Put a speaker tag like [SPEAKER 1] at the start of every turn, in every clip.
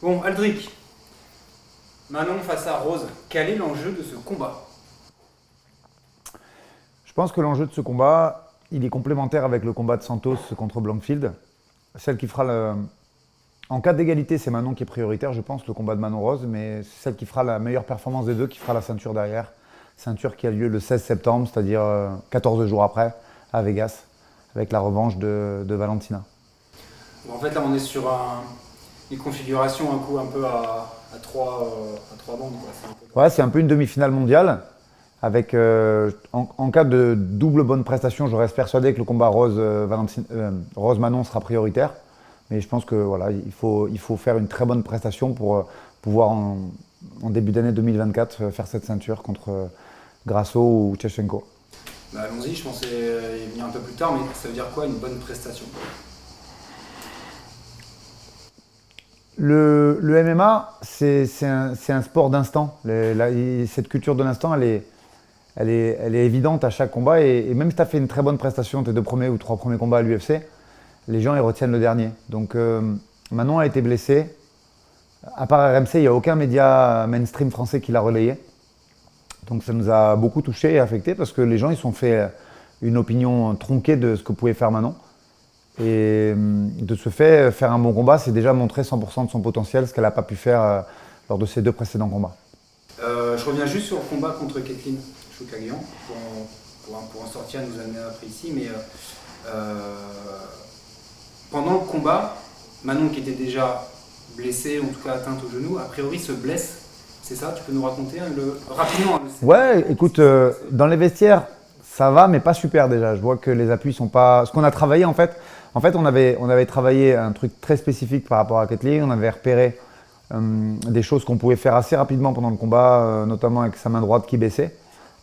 [SPEAKER 1] Bon, Aldric, Manon face à Rose, quel est l'enjeu de ce combat?
[SPEAKER 2] Je pense que l'enjeu de ce combat, il est complémentaire avec le combat de Santos contre Blankfield. Celle qui fera le... En cas d'égalité, c'est Manon qui est prioritaire, je pense, le combat de Manon-Rose, mais c'est celle qui fera la meilleure performance des deux qui fera la ceinture derrière. Ceinture qui a lieu le 16 septembre, c'est-à-dire 14 jours après, à Vegas, avec la revanche de Valentina.
[SPEAKER 1] Bon, en fait, là, on est sur une configuration un coup un peu à trois bandes, quoi. C'est un peu
[SPEAKER 2] Ouais, c'est un peu une demi-finale mondiale. Avec, en cas de double bonne prestation, je reste persuadé que le combat Rose-Manon sera prioritaire. Mais je pense que voilà, il faut faire une très bonne prestation pour pouvoir en début d'année 2024 faire cette ceinture contre Grasso ou Tchechenko.
[SPEAKER 1] Bah, allons-y, je pensais y venir un peu plus tard, mais ça veut dire quoi une bonne prestation?
[SPEAKER 2] Le MMA, c'est un sport d'instant. Cette culture de l'instant, elle est évidente à chaque combat. Et même si tu as fait une très bonne prestation, tes deux premiers ou trois premiers combats à l'UFC, les gens ils retiennent le dernier. Donc Manon a été blessée. À part RMC, il n'y a aucun média mainstream français qui l'a relayé. Donc ça nous a beaucoup touché et affecté parce que les gens ils se sont fait une opinion tronquée de ce que pouvait faire Manon. Et de ce fait, faire un bon combat, c'est déjà montrer 100% de son potentiel, ce qu'elle n'a pas pu faire lors de ses deux précédents combats.
[SPEAKER 1] Je reviens juste sur le combat contre Kathleen Chookagian pour en sortir, nous amener après ici, mais pendant le combat, Manon qui était déjà blessée, en tout cas atteinte au genou, a priori se blesse. C'est ça? Tu peux nous raconter rapidement
[SPEAKER 2] Ouais, écoute, dans les vestiaires, ça va, mais pas super déjà. Je vois que les appuis sont pas. Ce qu'on a travaillé en fait, on avait travaillé un truc très spécifique par rapport à Kathleen. On avait repéré des choses qu'on pouvait faire assez rapidement pendant le combat, notamment avec sa main droite qui baissait.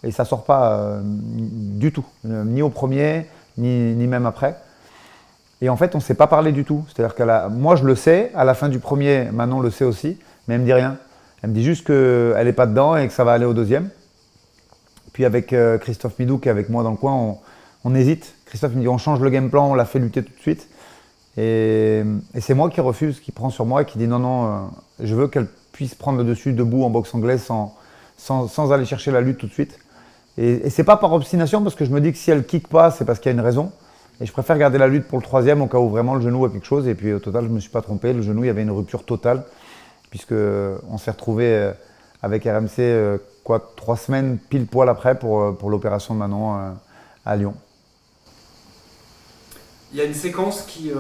[SPEAKER 2] Et ça sort pas du tout, ni au premier, ni même après. Et en fait, on ne s'est pas parlé du tout. C'est-à-dire que moi, je le sais, à la fin du premier, Manon le sait aussi, mais elle me dit rien. Elle me dit juste qu'elle n'est pas dedans et que ça va aller au deuxième. Puis avec Christophe Midou qui est avec moi dans le coin, on hésite. Christophe me dit on change le game plan, on la fait lutter tout de suite. Et c'est moi qui refuse, qui prend sur moi et qui dit non, je veux qu'elle puisse prendre le dessus debout en boxe anglaise sans aller chercher la lutte tout de suite. Et c'est pas par obstination parce que je me dis que si elle kick pas, c'est parce qu'il y a une raison. Et je préfère garder la lutte pour le troisième au cas où vraiment le genou a quelque chose. Et puis au total, je ne me suis pas trompé. Le genou, il y avait une rupture totale puisqu'on s'est retrouvé avec RMC 3 semaines pile poil après pour l'opération de Manon à Lyon.
[SPEAKER 1] Il y a une séquence qui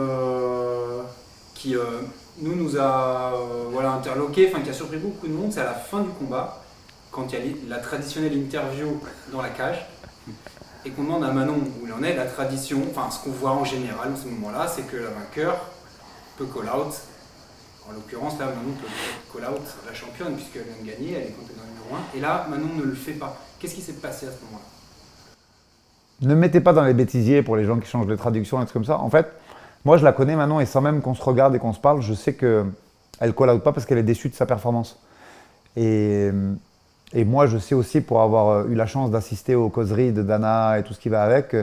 [SPEAKER 1] nous a interloqué, qui a surpris beaucoup de monde, c'est à la fin du combat, quand il y a la traditionnelle interview dans la cage, et qu'on demande à Manon où il en est, la tradition, ce qu'on voit en général à ce moment-là, c'est que le vainqueur peut call-out. En l'occurrence, là, Manon peut call-out la championne, puisqu'elle vient de gagner, elle est comptée dans le numéro 1, et là, Manon ne le fait pas. Qu'est-ce qui s'est passé à ce moment-là?
[SPEAKER 2] Ne me mettez pas dans les bêtisiers pour les gens qui changent de traduction et trucs comme ça. En fait, moi je la connais Manon et sans même qu'on se regarde et qu'on se parle, je sais qu'elle ne call-out pas parce qu'elle est déçue de sa performance. Et moi je sais aussi, pour avoir eu la chance d'assister aux causeries de Dana et tout ce qui va avec,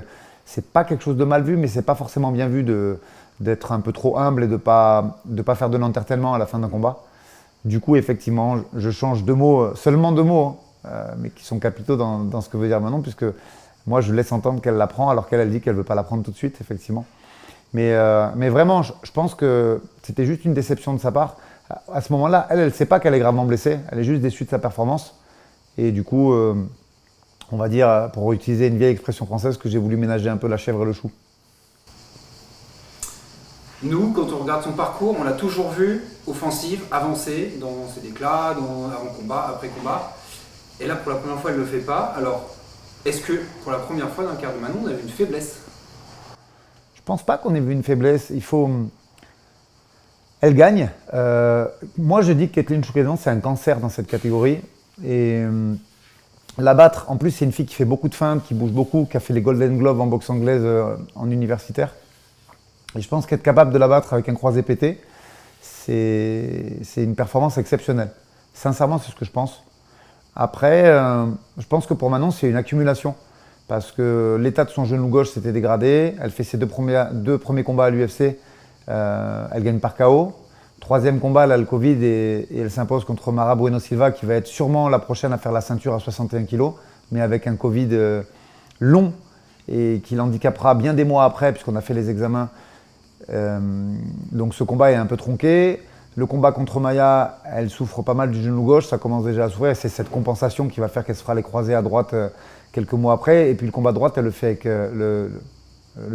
[SPEAKER 2] c'est pas quelque chose de mal vu, mais c'est pas forcément bien vu d'être un peu trop humble et de pas faire de l'entertainment à la fin d'un combat. Du coup, effectivement, je change deux mots, seulement deux mots, mais qui sont capitaux dans ce que veut dire Manon, puisque moi, je laisse entendre qu'elle la prend, alors qu'elle dit qu'elle ne veut pas la prendre tout de suite, effectivement. Mais vraiment, je pense que c'était juste une déception de sa part. À ce moment-là, elle ne sait pas qu'elle est gravement blessée. Elle est juste déçue de sa performance. Et du coup, on va dire, pour utiliser une vieille expression française, que j'ai voulu ménager un peu la chèvre et le chou.
[SPEAKER 1] Nous, quand on regarde son parcours, on l'a toujours vu offensive, avancée, dans ses déclats, avant combat, après combat. Et là, pour la première fois, elle ne le fait pas. Alors, est-ce que, pour la première fois dans le carrière de Manon, on a vu une faiblesse?
[SPEAKER 2] Je pense pas qu'on ait vu une faiblesse. Elle gagne. Moi, je dis que Kathleen Chookagian, c'est un cancer dans cette catégorie. Et la battre, en plus, c'est une fille qui fait beaucoup de feintes, qui bouge beaucoup, qui a fait les Golden Gloves en boxe anglaise en universitaire. Et je pense qu'être capable de la battre avec un croisé pété, c'est une performance exceptionnelle. Sincèrement, c'est ce que je pense. Après, je pense que pour Manon, c'est une accumulation. Parce que l'état de son genou gauche s'était dégradé. Elle fait ses deux premiers combats à l'UFC. Elle gagne par KO. Troisième combat, elle a le Covid et elle s'impose contre Mara Bueno Silva, qui va être sûrement la prochaine à faire la ceinture à 61 kg, mais avec un Covid long et qui l'handicapera bien des mois après, puisqu'on a fait les examens. Donc ce combat est un peu tronqué. Le combat contre Maya, elle souffre pas mal du genou gauche, ça commence déjà à souffrir. C'est cette compensation qui va faire qu'elle se fera les croisés à droite quelques mois après. Et puis le combat droite, elle le fait avec le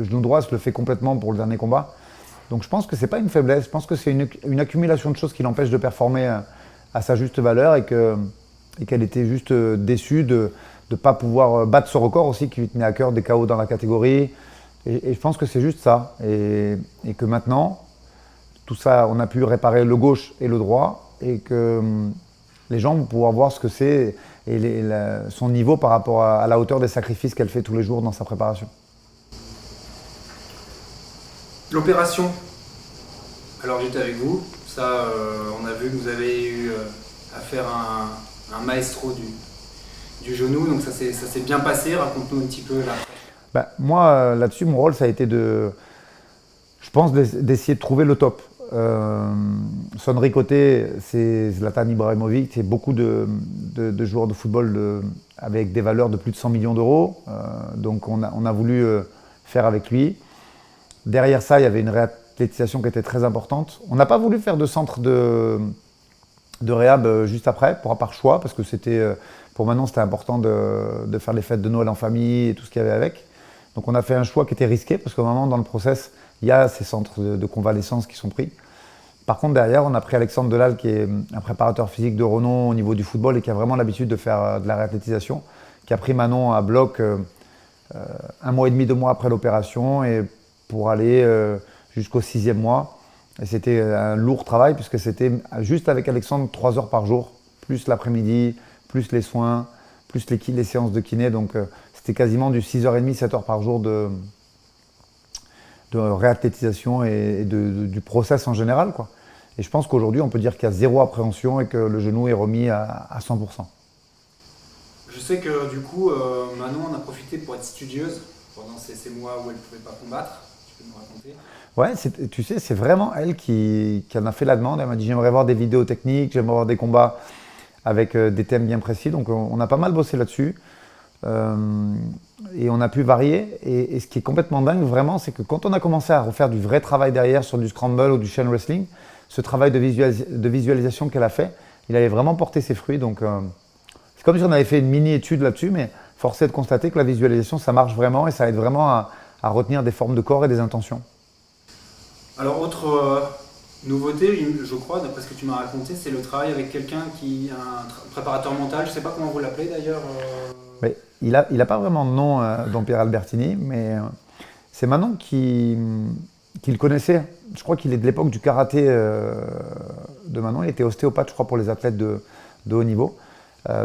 [SPEAKER 2] genou droit, elle se le fait complètement pour le dernier combat. Donc je pense que c'est pas une faiblesse, je pense que c'est une accumulation de choses qui l'empêche de performer à sa juste valeur et qu'elle était juste déçue de ne pas pouvoir battre ce record aussi qui lui tenait à cœur des KO dans la catégorie. Et je pense que c'est juste ça. Et que maintenant, tout ça, on a pu réparer le gauche et le droit et que les gens vont pouvoir voir ce que c'est et son niveau par rapport à la hauteur des sacrifices qu'elle fait tous les jours dans sa préparation.
[SPEAKER 1] L'opération, alors j'étais avec vous, ça on a vu que vous avez eu à faire un maestro du genou, donc ça s'est bien passé, raconte-nous un petit peu là.
[SPEAKER 2] Moi là-dessus, mon rôle ça a été d'essayer de trouver le top. Son ricoté, c'est Zlatan Ibrahimovic, c'est beaucoup de joueurs de football avec des valeurs de plus de 100 millions d'euros, donc on a voulu faire avec lui. Derrière ça, il y avait une réathlétisation qui était très importante. On n'a pas voulu faire de centre de réhab juste après, par choix, parce que pour Manon, c'était important de faire les fêtes de Noël en famille et tout ce qu'il y avait avec. Donc on a fait un choix qui était risqué, parce qu'au moment, dans le process, il y a ces centres de convalescence qui sont pris. Par contre, derrière, on a pris Alexandre Delal, qui est un préparateur physique de renom au niveau du football et qui a vraiment l'habitude de faire de la réathlétisation, qui a pris Manon à bloc 1 mois et demi, 2 mois après l'opération, et pour aller jusqu'au 6e mois. Et c'était un lourd travail puisque c'était juste avec Alexandre 3 heures par jour, plus l'après-midi, plus les soins, plus les séances de kiné. Donc c'était quasiment du 6h30, 7h par jour de réathlétisation et du process en général, quoi. Et je pense qu'aujourd'hui, on peut dire qu'il y a zéro appréhension et que le genou est remis à 100%.
[SPEAKER 1] Je sais que du coup, Manon en a profité pour être studieuse pendant ces mois où elle ne pouvait pas combattre. Tu peux nous raconter ?
[SPEAKER 2] Ouais, tu sais, c'est vraiment elle qui en a fait la demande. Elle m'a dit j'aimerais voir des vidéos techniques, j'aimerais voir des combats avec des thèmes bien précis. Donc on a pas mal bossé là-dessus. Et on a pu varier. Et ce qui est complètement dingue vraiment, c'est que quand on a commencé à refaire du vrai travail derrière sur du scramble ou du chain wrestling, ce travail de visualisation qu'elle a fait, il avait vraiment porté ses fruits. Donc c'est comme si on avait fait une mini-étude là-dessus, mais force est de constater que la visualisation, ça marche vraiment et ça aide vraiment à retenir des formes de corps et des intentions.
[SPEAKER 1] Alors, autre nouveauté, je crois, d'après ce que tu m'as raconté, c'est le travail avec quelqu'un qui est un préparateur mental. Je ne sais pas comment vous l'appelez d'ailleurs.
[SPEAKER 2] Mais il a pas vraiment de nom, Don-Pierre Albertini, mais c'est Manon qui le connaissait. Je crois qu'il est de l'époque du karaté de Manon. Il était ostéopathe, je crois, pour les athlètes de haut niveau.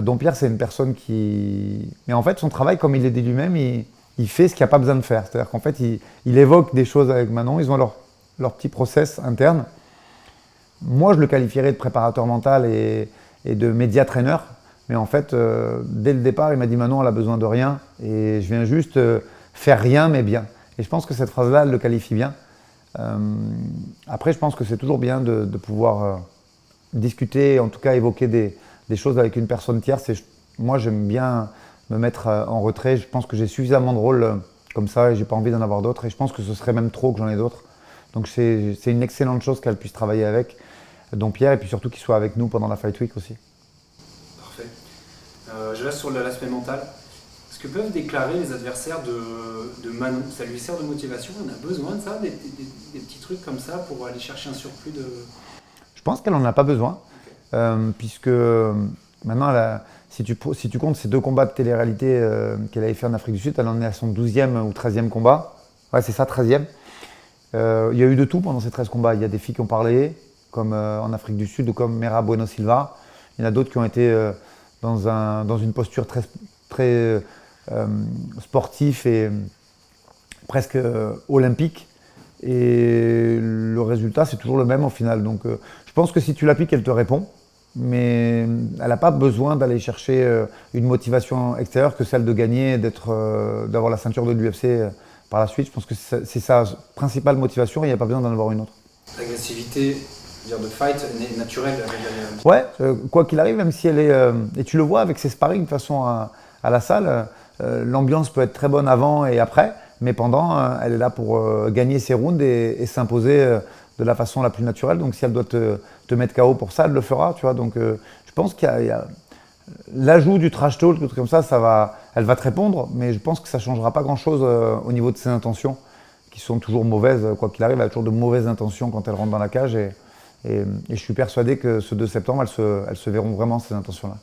[SPEAKER 2] Don-Pierre, c'est une personne qui… Mais en fait, son travail, comme il le dit lui-même, il fait ce qu'il n'y a pas besoin de faire. C'est-à-dire qu'en fait, il évoque des choses avec Manon. Ils ont leur petit process interne. Moi, je le qualifierais de préparateur mental et de média trainer. Mais en fait, dès le départ, il m'a dit Manon, elle a besoin de rien. Et je viens juste faire rien, mais bien. Et je pense que cette phrase-là, elle le qualifie bien. Après, je pense que c'est toujours bien de pouvoir discuter, en tout cas évoquer des choses avec une personne tierce. Moi, j'aime bien me mettre en retrait. Je pense que j'ai suffisamment de rôles comme ça et j'ai pas envie d'en avoir d'autres. Et je pense que ce serait même trop que j'en ai d'autres. Donc c'est une excellente chose qu'elle puisse travailler avec Don-Pierre et puis surtout qu'il soit avec nous pendant la Fight Week aussi.
[SPEAKER 1] Parfait. Je reste sur l'aspect mental. Ce que peuvent déclarer les adversaires de Manon, ça lui sert de motivation? On a besoin de ça, des petits trucs comme ça pour aller chercher un surplus de…
[SPEAKER 2] Je pense qu'elle n'en a pas besoin, puisque maintenant, si tu comptes ces 2 combats de télé-réalité qu'elle avait fait en Afrique du Sud, elle en est à son 12e ou 13e combat. Ouais, c'est ça, 13e. Il y a eu de tout pendant ces 13 combats. Il y a des filles qui ont parlé, comme en Afrique du Sud, ou comme Mera Bueno Silva. Il y en a d'autres qui ont été dans une posture très sportif et presque olympique. Et le résultat, c'est toujours le même au final. Donc je pense que si tu l'appliques, elle te répond. Mais elle n'a pas besoin d'aller chercher une motivation extérieure que celle de gagner, d'avoir la ceinture de l'UFC par la suite. Je pense que c'est sa principale motivation et il n'y a pas besoin d'en avoir une autre.
[SPEAKER 1] L'agressivité, dire, de fight naturel avec
[SPEAKER 2] Ouais, quoi qu'il arrive, même si elle est. Et tu le vois avec ses sparring de toute façon à la salle, l'ambiance peut être très bonne avant et après, mais pendant, elle est là pour gagner ses rounds et s'imposer de la façon la plus naturelle. Donc si elle doit te mettre KO pour ça, elle le fera, tu vois. Donc je pense qu'il y a l'ajout du trash talk, tout comme ça elle va te répondre, mais je pense que ça ne changera pas grand-chose au niveau de ses intentions, qui sont toujours mauvaises. Quoi qu'il arrive, elle a toujours de mauvaises intentions quand elle rentre dans la cage. Et je suis persuadé que ce 2 septembre, elles se verront vraiment, ces intentions-là.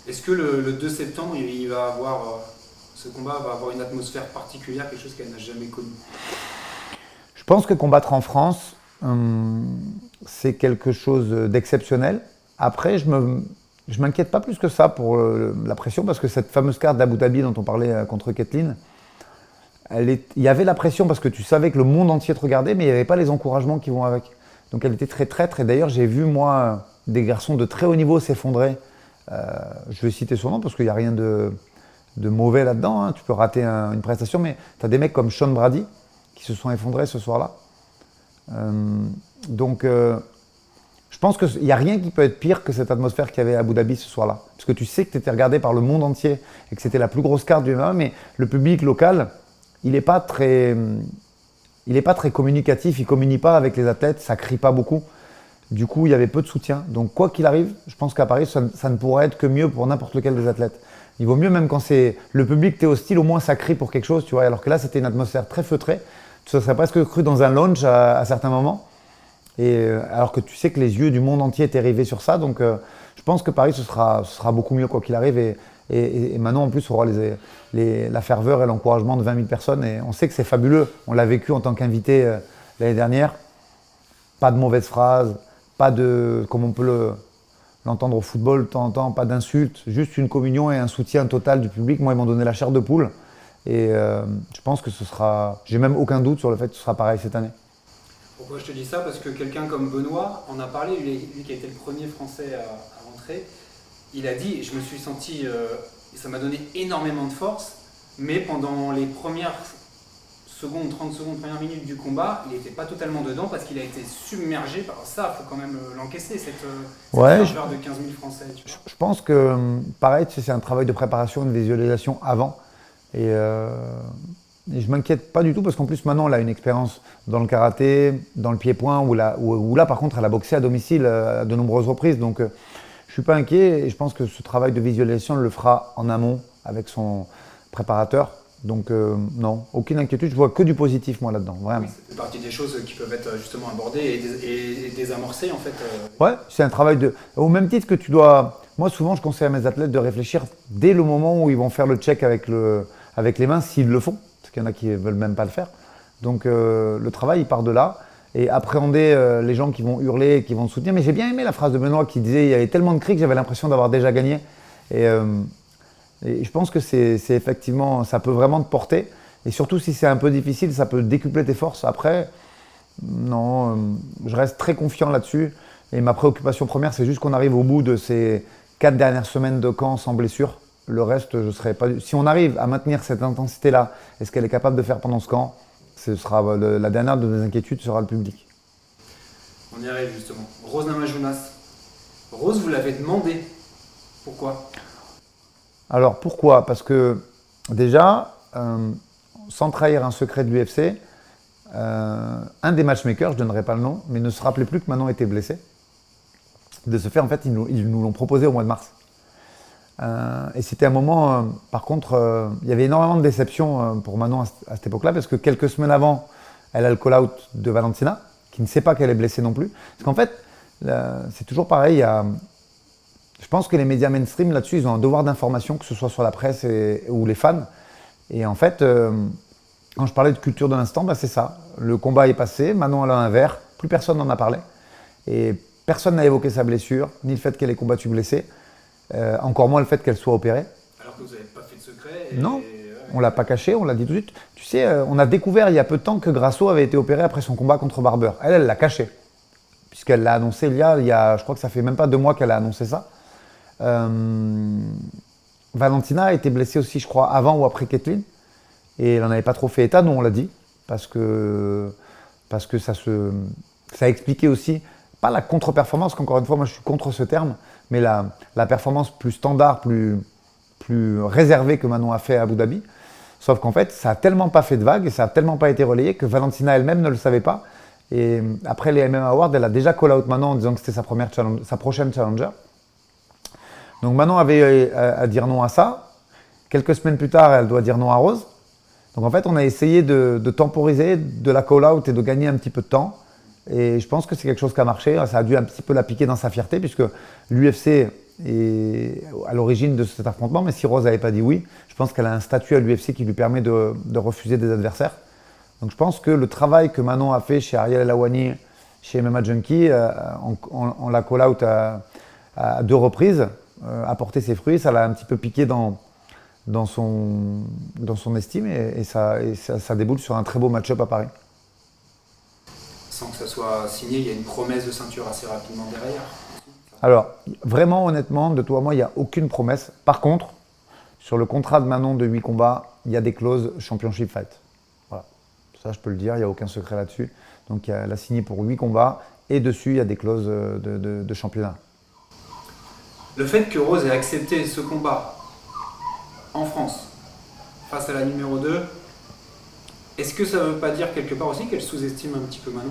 [SPEAKER 1] Est-ce que le 2 septembre, il va avoir, ce combat va avoir une atmosphère particulière, quelque chose qu'elle n'a jamais connu?
[SPEAKER 2] Je pense que combattre en France, c'est quelque chose d'exceptionnel. Après, je m'inquiète pas plus que ça pour la pression, parce que cette fameuse carte d'Abu Dhabi dont on parlait contre Kathleen, il y avait la pression parce que tu savais que le monde entier te regardait, mais il n'y avait pas les encouragements qui vont avec. Donc elle était très traître. Et d'ailleurs, j'ai vu, moi, des garçons de très haut niveau s'effondrer. Je vais citer son nom parce qu'il n'y a rien de mauvais là-dedans. Hein. Tu peux rater une prestation, mais tu as des mecs comme Sean Brady qui se sont effondrés ce soir-là. Donc, je pense qu'il n'y a rien qui peut être pire que cette atmosphère qu'il y avait à Abu Dhabi ce soir-là. Parce que tu sais que tu étais regardé par le monde entier et que c'était la plus grosse carte du MMA, mais le public local, il n'est pas très communicatif, il ne communique pas avec les athlètes, ça ne crie pas beaucoup. Du coup, il y avait peu de soutien. Donc, quoi qu'il arrive, je pense qu'à Paris, ça ne pourrait être que mieux pour n'importe lequel des athlètes. Il vaut mieux, même quand c'est le public, t'es hostile, au moins ça crie pour quelque chose, tu vois. Alors que là, c'était une atmosphère très feutrée. Tu serais presque cru dans un lounge à certains moments. Et alors que tu sais que les yeux du monde entier étaient rivés sur ça. Donc, je pense que Paris, ce sera beaucoup mieux, quoi qu'il arrive. Et Manon, en plus, aura la ferveur et l'encouragement de 20 000 personnes. Et on sait que c'est fabuleux. On l'a vécu en tant qu'invité l'année dernière. Pas de mauvaises phrases, pas de, comme on peut l'entendre au football de temps en temps, pas d'insultes, juste une communion et un soutien total du public. Moi, ils m'ont donné la chair de poule. Et je pense que ce sera, j'ai même aucun doute sur le fait que ce sera pareil cette année.
[SPEAKER 1] Pourquoi je te dis ça? Parce que quelqu'un comme Benoît en a parlé, lui qui a été le premier Français à rentrer. Il a dit, je me suis senti, ça m'a donné énormément de force, mais pendant les premières secondes, 30 secondes, premières minutes du combat, il n'était pas totalement dedans parce qu'il a été submergé par ça. Il faut quand même l'encaisser, cette ferveur de 15 000 Français. Tu vois.
[SPEAKER 2] Je pense que, pareil, c'est un travail de préparation, de visualisation avant. Et je ne m'inquiète pas du tout parce qu'en plus, maintenant, elle a une expérience dans le karaté, dans le pied-point, où là, par contre, elle a boxé à domicile à de nombreuses reprises. Donc, je ne suis pas inquiet et je pense que ce travail de visualisation, elle le fera en amont avec son préparateur. Donc, non, aucune inquiétude. Je vois que du positif, moi, là-dedans, vraiment.
[SPEAKER 1] Oui, ça fait partie des choses qui peuvent être justement abordées et désamorcées, en fait.
[SPEAKER 2] Ouais, c'est un travail de… Au même titre que tu dois… Moi, souvent, je conseille à mes athlètes de réfléchir dès le moment où ils vont faire le check avec les mains, s'ils le font. Parce qu'il y en a qui ne veulent même pas le faire. Donc, le travail, il part de là. Et appréhender les gens qui vont hurler et qui vont te soutenir. Mais j'ai bien aimé la phrase de Benoît qui disait il y avait tellement de cris que j'avais l'impression d'avoir déjà gagné. Et je pense que c'est effectivement, ça peut vraiment te porter. Et surtout, si c'est un peu difficile, ça peut décupler tes forces. Après, non, je reste très confiant là-dessus. Et ma préoccupation première, c'est juste qu'on arrive au bout de ces 4 dernières semaines de camp sans blessure. Le reste, je serai pas… Si on arrive à maintenir cette intensité-là, et ce qu'elle est capable de faire pendant ce camp, ce sera la dernière de mes inquiétudes sera le public.
[SPEAKER 1] On y arrive justement. Rose Namajunas. Rose, vous l'avez demandé. Pourquoi?
[SPEAKER 2] Alors pourquoi? Parce que déjà, sans trahir un secret de l'UFC, un des matchmakers, je ne donnerai pas le nom, mais ne se rappelait plus que Manon était blessée. De ce fait, en fait, ils nous l'ont proposé au mois de mars. Et c'était un moment, par contre, il y avait énormément de déception pour Manon à cette époque-là, parce que quelques semaines avant, elle a le call-out de Valentina, qui ne sait pas qu'elle est blessée non plus. Parce qu'en fait, c'est toujours pareil, je pense que les médias mainstream là-dessus, ils ont un devoir d'information, que ce soit sur la presse ou les fans. Et en fait, quand je parlais de culture de l'instant, bah, c'est ça. Le combat est passé, Manon elle a un verre, plus personne n'en a parlé. Et personne n'a évoqué sa blessure, ni le fait qu'elle ait combattu blessée. Encore moins le fait qu'elle soit opérée.
[SPEAKER 1] Alors que vous n'avez pas fait de secret.
[SPEAKER 2] Non, on ne l'a pas caché, on l'a dit tout de suite. Tu sais, on a découvert il y a peu de temps que Grasso avait été opéré après son combat contre Barber. Elle l'a caché. Puisqu'elle l'a annoncé il y a, je crois que ça fait même pas 2 mois qu'elle a annoncé ça. Valentina a été blessée aussi, je crois, avant ou après Kathleen. Et elle n'en avait pas trop fait état, nous on l'a dit. Parce que ça se… ça a expliqué aussi, pas la contre-performance, qu'encore une fois, moi je suis contre ce terme, mais la performance plus standard, plus réservée que Manon a fait à Abu Dhabi. Sauf qu'en fait, ça n'a tellement pas fait de vagues et ça n'a tellement pas été relayé que Valentina elle-même ne le savait pas. Et après les MMA Awards, elle a déjà call out Manon en disant que c'était sa prochaine challenger. Donc Manon avait à dire non à ça. Quelques semaines plus tard, elle doit dire non à Rose. Donc en fait, on a essayé de temporiser, de la call out et de gagner un petit peu de temps. Et je pense que c'est quelque chose qui a marché. Ça a dû un petit peu la piquer dans sa fierté puisque l'UFC est à l'origine de cet affrontement. Mais si Rose n'avait pas dit oui, je pense qu'elle a un statut à l'UFC qui lui permet de refuser des adversaires. Donc je pense que le travail que Manon a fait chez Ariel El Awani, chez MMA Junkie, on la call out à 2 reprises, a porté ses fruits. Ça l'a un petit peu piqué dans son estime et ça déboule sur un très beau match-up à Paris.
[SPEAKER 1] Sans que ça soit signé, il y a une promesse de ceinture assez rapidement derrière.
[SPEAKER 2] Alors, vraiment, honnêtement, de toi à moi, il n'y a aucune promesse. Par contre, sur le contrat de Manon de 8 combats, il y a des clauses Championship Fight. Voilà. Ça, je peux le dire, il n'y a aucun secret là-dessus. Donc, elle a signé pour 8 combats et dessus, il y a des clauses de championnat.
[SPEAKER 1] Le fait que Rose ait accepté ce combat en France face à la numéro 2, est-ce que ça ne veut pas dire quelque part aussi qu'elle sous-estime un petit peu Manon?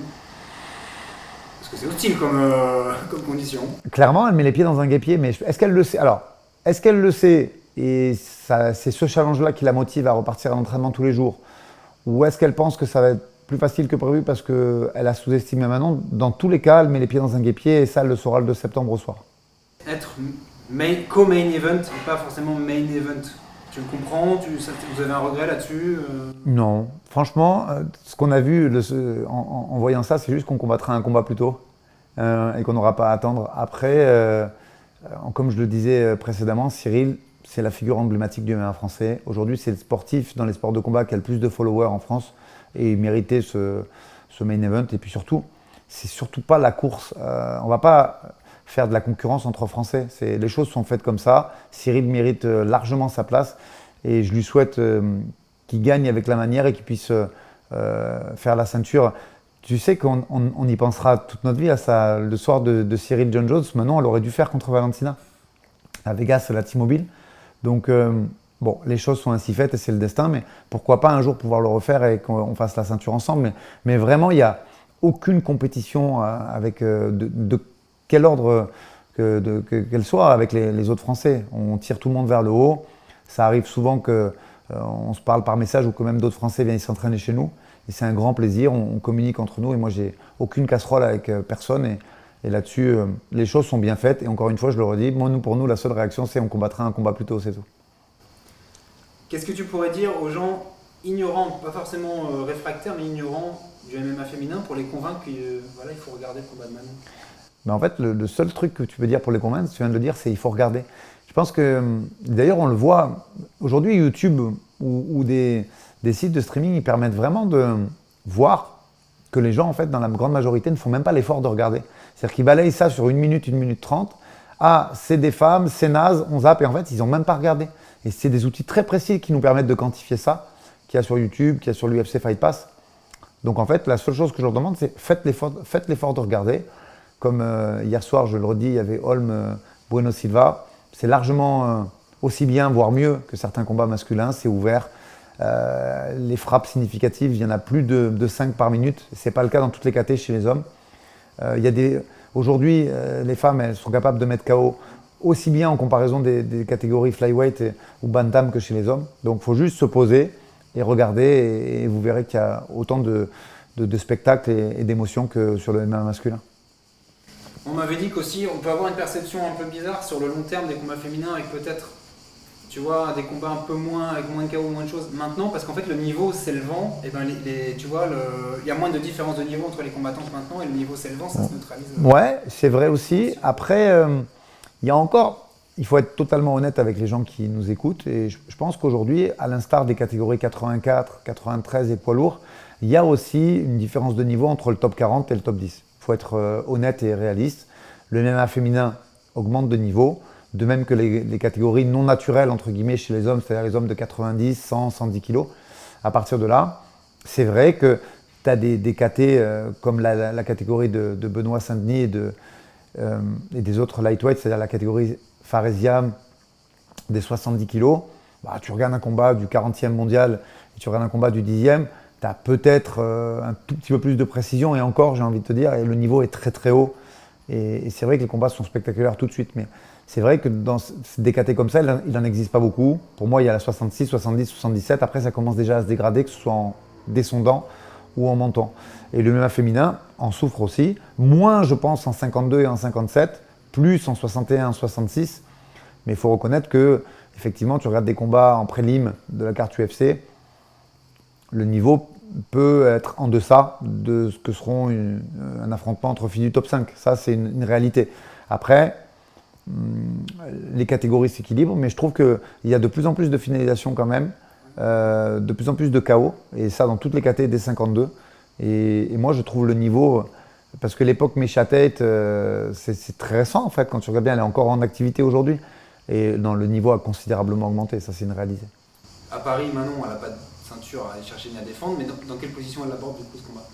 [SPEAKER 1] Parce que c'est hostile comme condition.
[SPEAKER 2] Clairement, elle met les pieds dans un guêpier, mais est-ce qu'elle le sait? Alors, est-ce qu'elle le sait et c'est ce challenge-là qui la motive à repartir à l'entraînement tous les jours? Ou est-ce qu'elle pense que ça va être plus facile que prévu parce qu'elle a sous-estimé Manon? Dans tous les cas, elle met les pieds dans un guêpier et ça, elle le saura le 2 septembre au soir.
[SPEAKER 1] Être co-main event et pas forcément main event. Tu le comprends? Vous avez un regret là-dessus?
[SPEAKER 2] Non. Franchement, ce qu'on a vu en voyant ça, c'est juste qu'on combattra un combat plus tôt et qu'on n'aura pas à attendre. Après, comme je le disais précédemment, Cyril, c'est la figure emblématique du MMA français. Aujourd'hui, c'est le sportif dans les sports de combat qui a le plus de followers en France et il méritait ce main event. Et puis surtout, c'est surtout pas la course. On va pas faire de la concurrence entre Français. Les choses sont faites comme ça. Cyril mérite largement sa place et je lui souhaite qu'il gagne avec la manière et qu'il puisse faire la ceinture. Tu sais qu'on y pensera toute notre vie à ça. Le soir de Cyril John Jones, maintenant, elle aurait dû faire contre Valentina à Vegas, la T-Mobile. Donc, bon, les choses sont ainsi faites et c'est le destin, mais pourquoi pas un jour pouvoir le refaire et qu'on fasse la ceinture ensemble. Mais vraiment, il n'y a aucune compétition avec de quel ordre qu'elle soit avec les autres Français. On tire tout le monde vers le haut. Ça arrive souvent qu'on se parle par message ou que même d'autres Français viennent s'entraîner chez nous. Et c'est un grand plaisir, on communique entre nous et moi j'ai aucune casserole avec personne et là-dessus les choses sont bien faites et encore une fois je le redis, pour nous la seule réaction c'est on combattra un combat plus tôt, c'est tout.
[SPEAKER 1] Qu'est-ce que tu pourrais dire aux gens ignorants, pas forcément réfractaires mais ignorants du MMA féminin pour les convaincre qu'il faut regarder le combat de Manon?
[SPEAKER 2] Ben en fait le seul truc que tu peux dire pour les convaincre, tu viens de le dire, c'est il faut regarder. Je pense que d'ailleurs on le voit aujourd'hui YouTube ou des sites de streaming, ils permettent vraiment de voir que les gens, en fait, dans la grande majorité, ne font même pas l'effort de regarder. C'est-à-dire qu'ils balayent ça sur 1 minute 30. Ah, c'est des femmes, c'est naze, on zappe, et en fait, ils n'ont même pas regardé. Et c'est des outils très précis qui nous permettent de quantifier ça, qu'il y a sur YouTube, qu'il y a sur l'UFC Fight Pass. Donc en fait, la seule chose que je leur demande, c'est faites l'effort de regarder. Comme hier soir, je le redis, il y avait Holm Bueno Silva. C'est largement aussi bien, voire mieux que certains combats masculins, c'est ouvert. Les frappes significatives, il y en a plus de 5 par minute. Ce n'est pas le cas dans toutes les catégories chez les hommes. Aujourd'hui, les femmes elles sont capables de mettre KO aussi bien en comparaison des catégories flyweight ou bantam que chez les hommes. Donc il faut juste se poser et regarder et vous verrez qu'il y a autant de spectacles et d'émotions que sur le MMA masculin.
[SPEAKER 1] On m'avait dit qu'aussi on peut avoir une perception un peu bizarre sur le long terme des combats féminins avec peut-être tu vois, des combats un peu moins, avec moins de KO, moins de choses. Maintenant, parce qu'en fait, le niveau s'élevant, et ben tu vois, il y a moins de différence de niveau entre les combattantes maintenant, et le niveau s'élevant, ça se neutralise.
[SPEAKER 2] Ouais, c'est vrai aussi. Après, il y a encore, il faut être totalement honnête avec les gens qui nous écoutent, et je pense qu'aujourd'hui, à l'instar des catégories 84, 93 et poids lourds, il y a aussi une différence de niveau entre le top 40 et le top 10. Il faut être honnête et réaliste. Le MMA féminin augmente de niveau. De même que les catégories non naturelles, entre guillemets, chez les hommes, c'est-à-dire les hommes de 90, 100, 110 kg. À partir de là, c'est vrai que tu as des KT comme la catégorie de Benoît Saint-Denis et des autres lightweight, c'est-à-dire la catégorie Faresiam des 70 kg. Bah, tu regardes un combat du 40e mondial et tu regardes un combat du 10e, tu as peut-être un tout petit peu plus de précision et encore, j'ai envie de te dire, et le niveau est très très haut. Et c'est vrai que les combats sont spectaculaires tout de suite, mais c'est vrai que dans des KT comme ça, il n'en existe pas beaucoup. Pour moi, il y a la 66, 70, 77. Après, ça commence déjà à se dégrader, que ce soit en descendant ou en montant. Et le MMA féminin en souffre aussi. Moins, je pense, en 52 et en 57, plus en 61 et en 66. Mais il faut reconnaître que, effectivement, tu regardes des combats en prélim de la carte UFC, le niveau peut être en deçà de ce que seront un affrontement entre filles du top 5. Ça, c'est une réalité. Après, les catégories s'équilibrent, mais je trouve qu'il y a de plus en plus de finalisation quand même, de plus en plus de KO, et ça dans toutes les catégories des 52. Et moi, je trouve le niveau, parce que l'époque Misha Tate, c'est très récent en fait, quand tu regardes bien, elle est encore en activité aujourd'hui. Et le niveau a considérablement augmenté, ça c'est une réalité.
[SPEAKER 1] À Paris, Manon, elle n'a pas de ceinture à aller chercher ni à défendre, mais dans quelle position elle aborde du coup ce combat?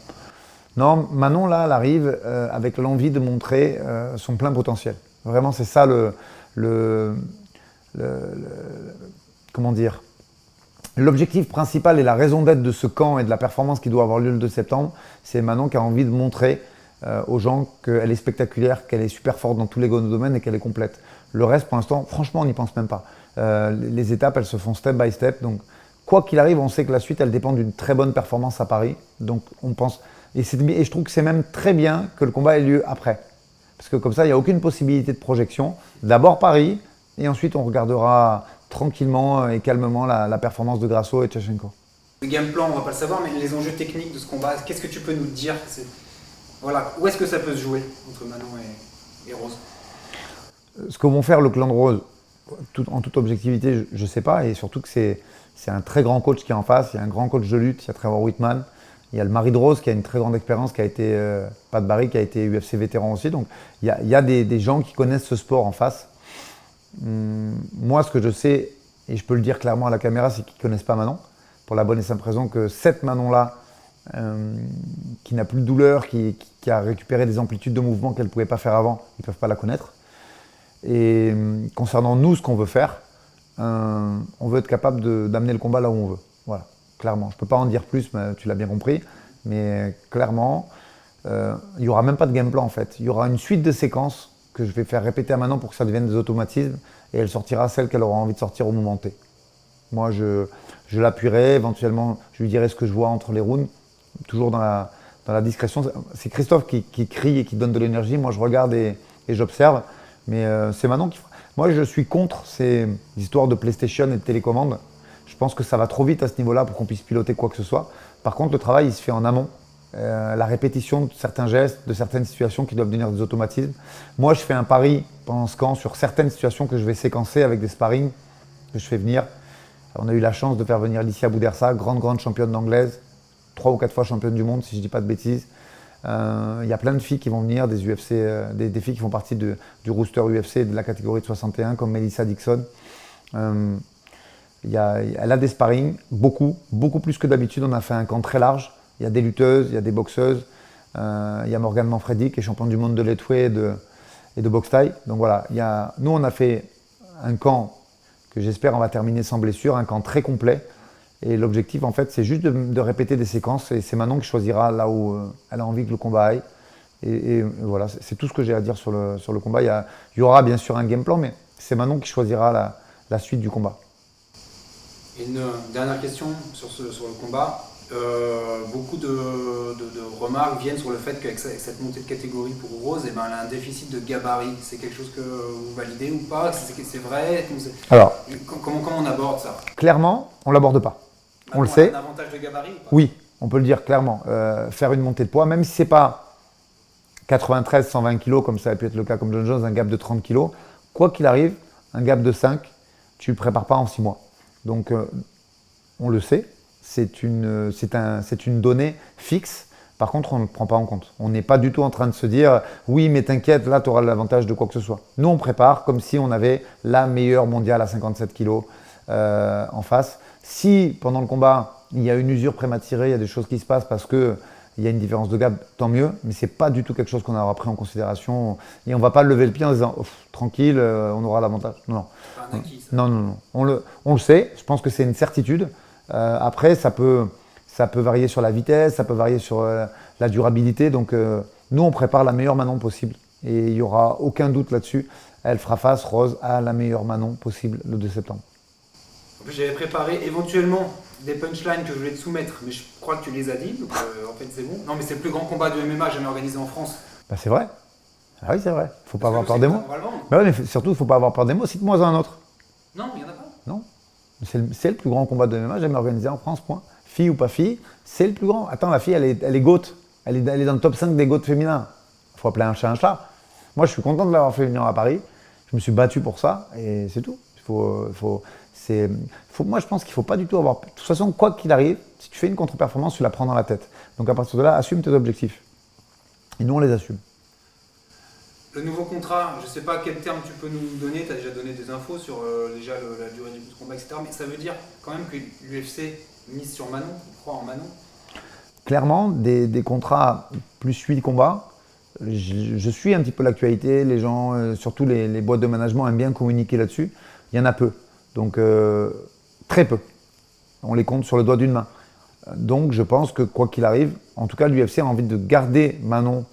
[SPEAKER 2] Non, Manon là, elle arrive avec l'envie de montrer son plein potentiel. Vraiment, c'est ça comment dire, l'objectif principal et la raison d'être de ce camp et de la performance qui doit avoir lieu le 2 septembre, c'est Manon qui a envie de montrer aux gens qu'elle est spectaculaire, qu'elle est super forte dans tous les domaines et qu'elle est complète. Le reste, pour l'instant, franchement, on n'y pense même pas. Les étapes, elles se font step by step. Donc, quoi qu'il arrive, on sait que la suite, elle dépend d'une très bonne performance à Paris. Donc, on pense. Et je trouve que c'est même très bien que le combat ait lieu après. Parce que comme ça, il n'y a aucune possibilité de projection. D'abord Paris, et ensuite, on regardera tranquillement et calmement la performance de Grasso et Tchachenko.
[SPEAKER 1] Le game plan, on ne va pas le savoir, mais les enjeux techniques de ce combat, qu'est-ce que tu peux nous dire? Voilà, où est-ce que ça peut se jouer entre Manon et Rose?
[SPEAKER 2] Ce que vont faire le clan de Rose, en toute objectivité, je ne sais pas. Et surtout que c'est un très grand coach qui est en face. Il y a un grand coach de lutte, il y a Trevor Whitman. Il y a le mari de Rose qui a une très grande expérience, qui a été Pat Barry, qui a été UFC vétéran aussi. Donc il y a des gens qui connaissent ce sport en face. Moi, ce que je sais, et je peux le dire clairement à la caméra, c'est qu'ils ne connaissent pas Manon. Pour la bonne et simple raison que cette Manon-là, qui n'a plus de douleur, qui a récupéré des amplitudes de mouvement qu'elle ne pouvait pas faire avant, ils ne peuvent pas la connaître. Et concernant nous, ce qu'on veut faire, on veut être capable d'amener le combat là où on veut. Voilà, clairement. Je ne peux pas en dire plus, mais tu l'as bien compris. Mais clairement, il n'y aura même pas de game plan en fait. Il y aura une suite de séquences que je vais faire répéter à Manon pour que ça devienne des automatismes. Et elle sortira celle qu'elle aura envie de sortir au moment T. Moi, je l'appuierai, éventuellement, je lui dirai ce que je vois entre les rounds, toujours dans la discrétion. C'est Christophe qui crie et qui donne de l'énergie. Moi, je regarde et j'observe. Mais c'est Manon qui fera. Moi, je suis contre ces histoires de PlayStation et de télécommande. Je pense que ça va trop vite à ce niveau-là pour qu'on puisse piloter quoi que ce soit. Par contre, le travail, il se fait en amont. La répétition de certains gestes, de certaines situations qui doivent devenir des automatismes. Moi, je fais un pari pendant ce camp sur certaines situations que je vais séquencer avec des sparring que je fais venir. On a eu la chance de faire venir Licia Boudersa, grande championne d'anglaise, 3 ou 4 fois championne du monde, si je ne dis pas de bêtises. Il y a plein de filles qui vont venir, des UFC, des filles qui font partie du roster UFC de la catégorie de 61, comme Melissa Dixon. Elle a des sparring, beaucoup plus que d'habitude. On a fait un camp très large. Il y a des lutteuses, il y a des boxeuses. Il y a Morgane Manfredi qui est championne du monde de lightweight et de boxe thaï. Donc voilà, nous on a fait un camp que j'espère on va terminer sans blessure, un camp très complet. Et l'objectif, en fait, c'est juste de répéter des séquences. Et c'est Manon qui choisira là où elle a envie que le combat aille. Et voilà, c'est tout ce que j'ai à dire sur le combat. Il y aura bien sûr un game plan, mais c'est Manon qui choisira la suite du combat.
[SPEAKER 1] Une dernière question sur le combat. Beaucoup de remarques viennent sur le fait qu'avec cette montée de catégorie pour Rose, elle a un déficit de gabarit. C'est quelque chose que vous validez ou pas? C'est vrai?
[SPEAKER 2] Alors,
[SPEAKER 1] comment on aborde ça?
[SPEAKER 2] Clairement, on ne l'aborde pas. On le sait.
[SPEAKER 1] Un avantage de gabarit ou pas?
[SPEAKER 2] Oui, on peut le dire clairement. Faire une montée de poids, même si ce n'est pas 93, 120 kg, comme ça a pu être le cas comme John Jones, un gap de 30 kg, quoi qu'il arrive, un gap de 5, tu ne le prépares pas en 6 mois. Donc, on le sait. C'est une donnée fixe. Par contre, on ne le prend pas en compte. On n'est pas du tout en train de se dire « Oui, mais t'inquiète, là, tu auras l'avantage de quoi que ce soit ». Nous, on prépare comme si on avait la meilleure mondiale à 57 kg en face. Si, pendant le combat, il y a une usure prématurée, il y a des choses qui se passent parce que il y a une différence de gap, tant mieux, mais ce n'est pas du tout quelque chose qu'on aura pris en considération. Et on ne va pas lever le pied en disant tranquille, on aura l'avantage. Non.
[SPEAKER 1] Pas un acquis, ça.
[SPEAKER 2] Non. On le sait, je pense que c'est une certitude. Après, ça peut varier sur la vitesse, ça peut varier sur la durabilité. Donc, nous, on prépare la meilleure Manon possible. Et il n'y aura aucun doute là-dessus. Elle fera face, Rose, à la meilleure Manon possible le 2 septembre.
[SPEAKER 1] En plus, j'avais préparé éventuellement des punchlines que je voulais te soumettre, mais je crois que tu les as dit, donc en fait c'est bon. Non, mais c'est le plus grand combat de MMA jamais organisé en France.
[SPEAKER 2] Bah, c'est vrai. Ah oui, c'est vrai. Il ne faut pas avoir peur des mots.
[SPEAKER 1] Bah
[SPEAKER 2] ouais, mais surtout, il ne faut pas avoir peur des mots. Cite-moi un autre.
[SPEAKER 1] Non, il n'y en a pas.
[SPEAKER 2] Non. C'est le plus grand combat de MMA jamais organisé en France, point. Fille ou pas fille, c'est le plus grand. Attends, la fille, elle est GOAT. Elle est dans le top 5 des GOAT féminins. Il faut appeler un chat un chat. Moi, je suis content de l'avoir fait venir à Paris. Je me suis battu pour ça et c'est tout. Moi, je pense qu'il ne faut pas du tout avoir. De toute façon, quoi qu'il arrive, si tu fais une contre-performance, tu la prends dans la tête. Donc à partir de là, assume tes objectifs. Et nous, on les assume.
[SPEAKER 1] Le nouveau contrat, je ne sais pas quel terme tu peux nous donner, tu as déjà donné des infos sur déjà la durée du combat, etc. Mais ça veut dire quand même que l'UFC mise sur Manon, croit en Manon.
[SPEAKER 2] Clairement, des contrats plus 8 combats. Je suis un petit peu l'actualité, les gens, surtout les boîtes de management aiment bien communiquer là-dessus. Il y en a peu, donc très peu. On les compte sur le doigt d'une main. Donc je pense que quoi qu'il arrive, en tout cas l'UFC a envie de garder Manon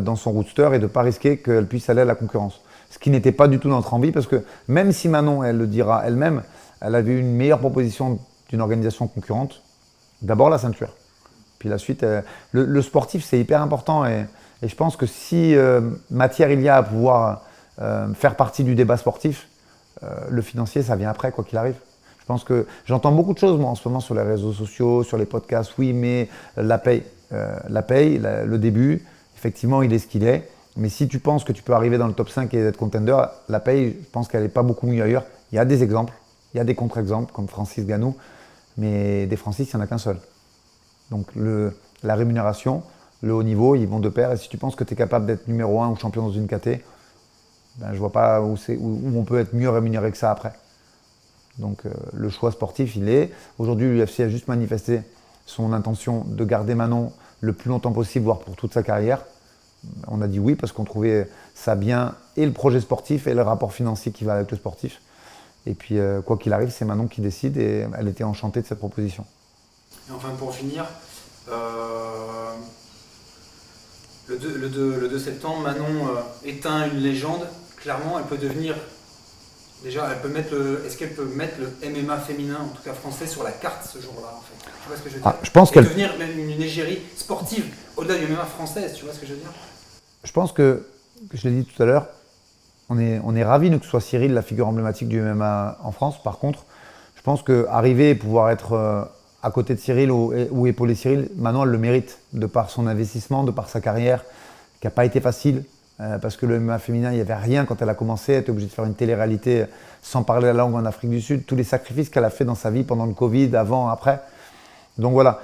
[SPEAKER 2] dans son roadster et de ne pas risquer qu'elle puisse aller à la concurrence. Ce qui n'était pas du tout notre envie parce que même si Manon, elle le dira elle-même, elle avait eu une meilleure proposition d'une organisation concurrente, d'abord la ceinture. Puis la suite, le sportif c'est hyper important et je pense que si matière il y a à pouvoir faire partie du débat sportif, le financier ça vient après quoi qu'il arrive. Je pense que j'entends beaucoup de choses moi en ce moment sur les réseaux sociaux, sur les podcasts, oui mais la paye, le début, effectivement il est ce qu'il est. Mais si tu penses que tu peux arriver dans le top 5 et être contender, la paye, je pense qu'elle n'est pas beaucoup mieux ailleurs. Il y a des exemples, il y a des contre-exemples comme Francis Ngannou, mais des Francis, il n'y en a qu'un seul. Donc la rémunération, le haut niveau, ils vont de pair. Et si tu penses que tu es capable d'être numéro 1 ou champion dans une KT, ben, je ne vois pas où on peut être mieux rémunéré que ça après. Donc le choix sportif, il est. Aujourd'hui, l'UFC a juste manifesté son intention de garder Manon le plus longtemps possible, voire pour toute sa carrière. On a dit oui parce qu'on trouvait ça bien et le projet sportif et le rapport financier qui va avec le sportif. Et puis quoi qu'il arrive, c'est Manon qui décide et elle était enchantée de cette proposition.
[SPEAKER 1] Et enfin pour finir, le 2 septembre, Manon éteint une légende. Clairement, elle peut devenir. Déjà, est-ce qu'elle peut mettre le MMA féminin, en tout cas français, sur la carte ce jour-là en fait. Tu vois ce que je veux dire?
[SPEAKER 2] Je pense qu'elle
[SPEAKER 1] devenir même une égérie sportive au-delà du MMA française, tu vois ce que je veux dire?
[SPEAKER 2] Je pense que je l'ai dit tout à l'heure, on est ravis que ce soit Cyril la figure emblématique du MMA en France. Par contre, je pense qu'arriver et pouvoir être à côté de Cyril ou épauler Cyril, Manon elle le mérite de par son investissement, de par sa carrière, qui n'a pas été facile. Parce que le MMA féminin, il n'y avait rien quand elle a commencé. Elle était obligée de faire une télé-réalité sans parler la langue en Afrique du Sud. Tous les sacrifices qu'elle a fait dans sa vie pendant le Covid, avant, après. Donc voilà.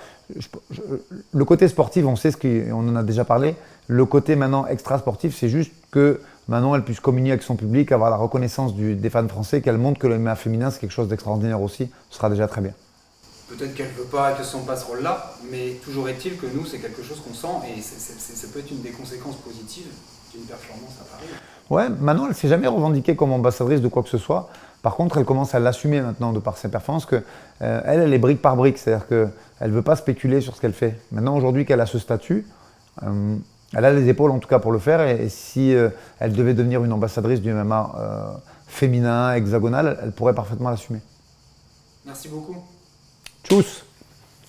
[SPEAKER 2] Le côté sportif, on sait on en a déjà parlé. Le côté maintenant extra-sportif, c'est juste que maintenant elle puisse communier avec son public, avoir la reconnaissance des fans français, qu'elle montre que le MMA féminin, c'est quelque chose d'extraordinaire aussi. Ce sera déjà très bien.
[SPEAKER 1] Peut-être qu'elle ne veut pas que ce soit pas ce rôle-là, mais toujours est-il que nous, c'est quelque chose qu'on sent et ça peut être une des conséquences positives d'une performance à Paris.
[SPEAKER 2] Ouais, Manon, elle ne s'est jamais revendiquée comme ambassadrice de quoi que ce soit. Par contre, elle commence à l'assumer maintenant de par ses performances que elle est brique par brique, c'est-à-dire qu'elle ne veut pas spéculer sur ce qu'elle fait. Maintenant, aujourd'hui qu'elle a ce statut, elle a les épaules en tout cas pour le faire et si elle devait devenir une ambassadrice du MMA féminin, hexagonal, elle pourrait parfaitement l'assumer.
[SPEAKER 1] Merci beaucoup.
[SPEAKER 2] Tchuss.